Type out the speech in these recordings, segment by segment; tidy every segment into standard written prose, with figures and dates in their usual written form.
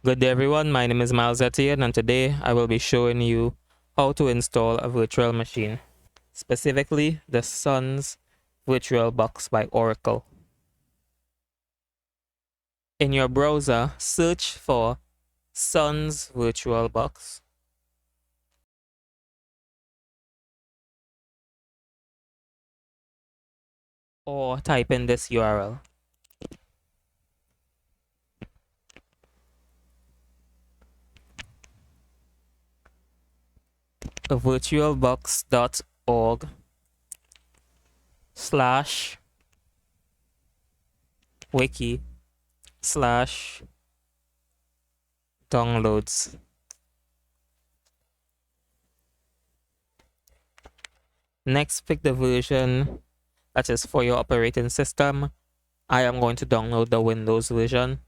Good day everyone, my name is Myles Ettienne and today I will be showing you how to install a virtual machine, specifically the Sun's Virtualbox by Oracle. In your browser, search for Sun's Virtualbox. Or type in this URL. virtualbox.org/wiki/downloads. Next, pick the version that is for your operating system. I am going to download the Windows version.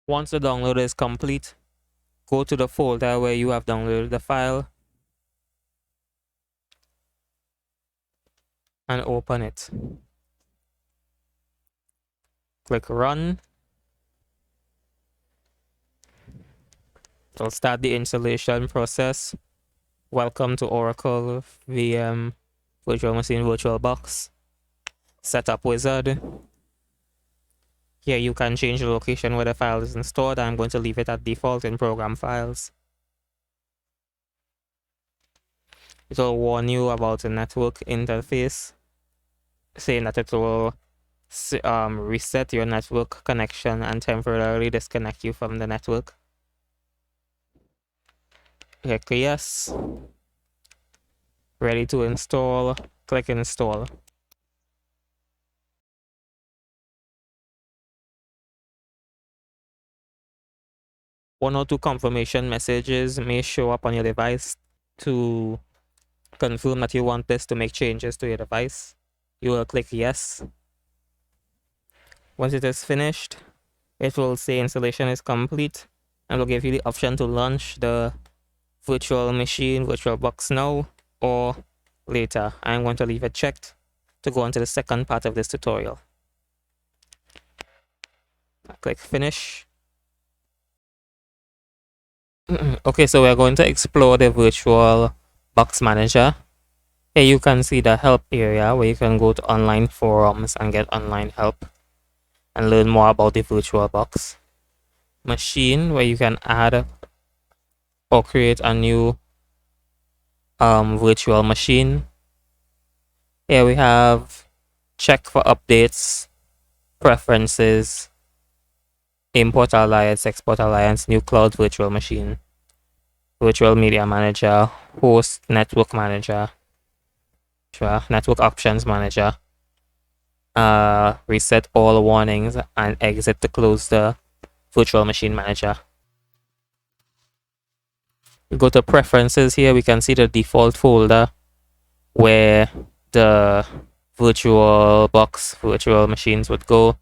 Once the download is complete, go to the folder where you have downloaded the file and open it. Click Run. It'll start the installation process. Welcome to Oracle VM Virtual Machine VirtualBox Setup Wizard. Here you can change the location where the file is stored. I'm going to leave it at default in Program Files. It will warn you about the network interface, saying that it will reset your network connection and temporarily disconnect you from the network. Click Yes. Ready to install. Click Install. One or two confirmation messages may show up on your device to confirm that you want this to make changes to your device. You will click Yes. Once it is finished, it will say installation is complete and will give you the option to launch the virtual machine, VirtualBox now or later. I'm going to leave it checked to go on to the second part of this tutorial. Click Finish. Okay, so we're going to explore the VirtualBox Manager. Here you can see the help area where you can go to online forums and get online help and learn more about the VirtualBox. Machine, where you can add or create a new virtual machine. Here we have check for updates, preferences, import alliance, export alliance, new cloud virtual machine, virtual media manager, host network manager, network options manager, reset all warnings and exit to close the virtual machine manager. We go to preferences. Here we can see the default folder where the VirtualBox virtual machines would go.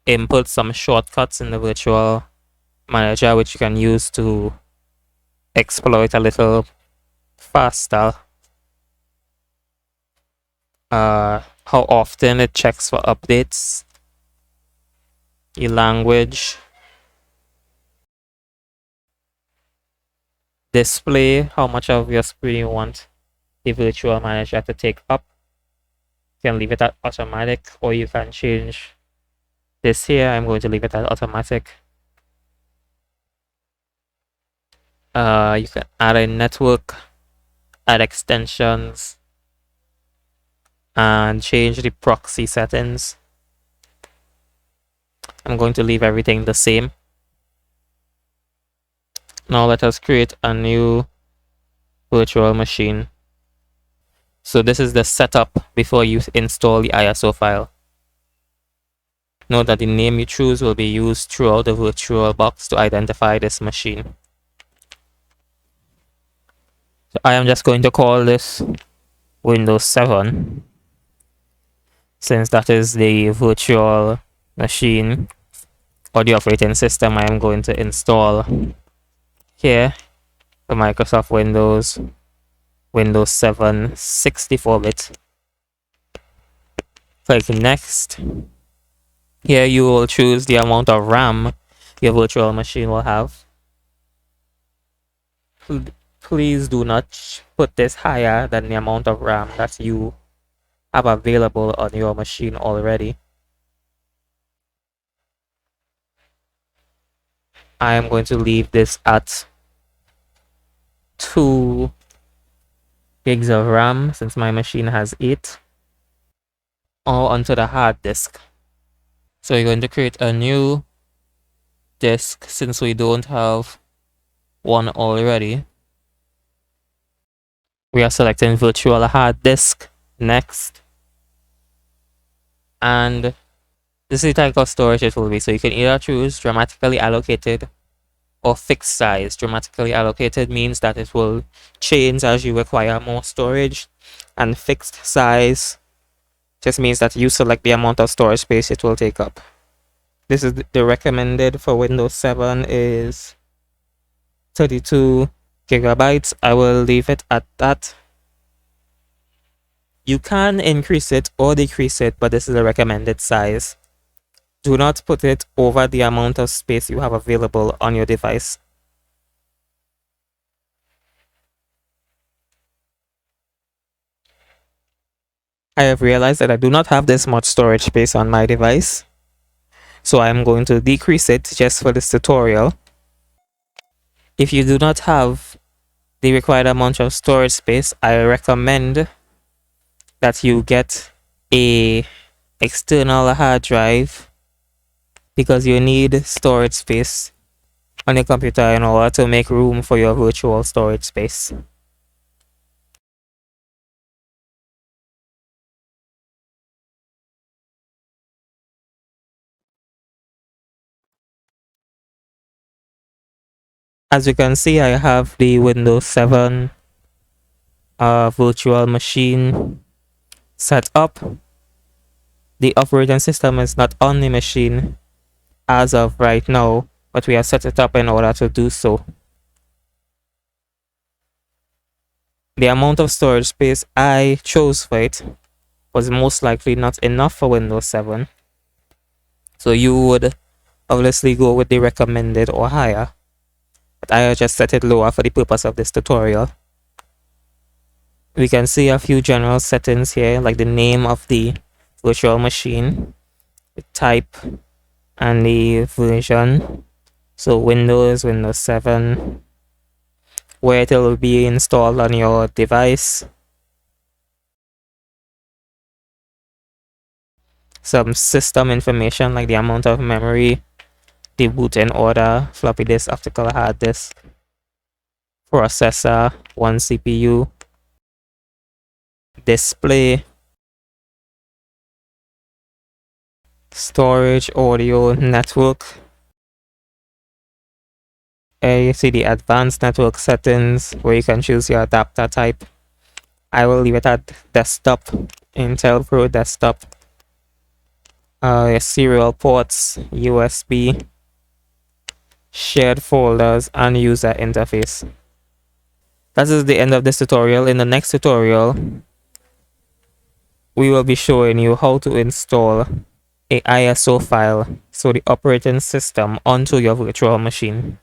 Input some shortcuts in the virtual manager which you can use to exploit a little faster. How often it checks for updates, your language, display how much of your screen you want the virtual manager to take up. You can leave it at automatic or you can change this here. I'm going to leave it at automatic. You can add a network, add extensions, and change the proxy settings. I'm going to leave everything the same. Now let us create a new virtual machine. So this is the setup before you install the ISO file. Note that the name you choose will be used throughout the VirtualBox to identify this machine. So I am just going to call this Windows 7, since that is the virtual machine or the operating system I am going to install here for Microsoft Windows Windows 7 64-bit. Click next. Here you will choose the amount of RAM your virtual machine will have. Please do not put this higher than the amount of RAM that you have available on your machine already. I am going to leave this at 2 gigs of RAM since my machine has 8, or onto the hard disk. So you're going to create a new disk since we don't have one already. We are selecting virtual hard disk next, and this is the type of storage it will be. So you can either choose dramatically allocated or fixed size. Dramatically allocated means that it will change as you require more storage, and fixed size just means that you select the amount of storage space it will take up. This is the recommended for Windows 7 is 32 gigabytes. I will leave it at that. You can increase it or decrease it, but this is the recommended size. Do not put it over the amount of space you have available on your device. I have realized that I do not have this much storage space on my device, so I am going to decrease it just for this tutorial. If you do not have the required amount of storage space, I recommend that you get a external hard drive, because you need storage space on your computer in order to make room for your virtual storage space. As you can see, I have the Windows 7 virtual machine set up. The operating system is not on the machine as of right now, but we have set it up in order to do so. The amount of storage space I chose for it was most likely not enough for Windows 7, so you would obviously go with the recommended or higher, but I just set it lower for the purpose of this tutorial. We can see a few general settings here, like the name of the virtual machine, the type, and the version. So Windows 7, where it will be installed on your device, some system information like the amount of memory, the boot in order, floppy disk, optical hard disk, processor, 1 CPU, display, storage, audio, network. You see the advanced network settings where you can choose your adapter type. I will leave it at desktop, Intel Pro desktop. Serial ports, USB, shared folders, and user interface. That is the end of this tutorial. In the next tutorial, we will be showing you how to install a ISO file, so the operating system, onto your virtual machine.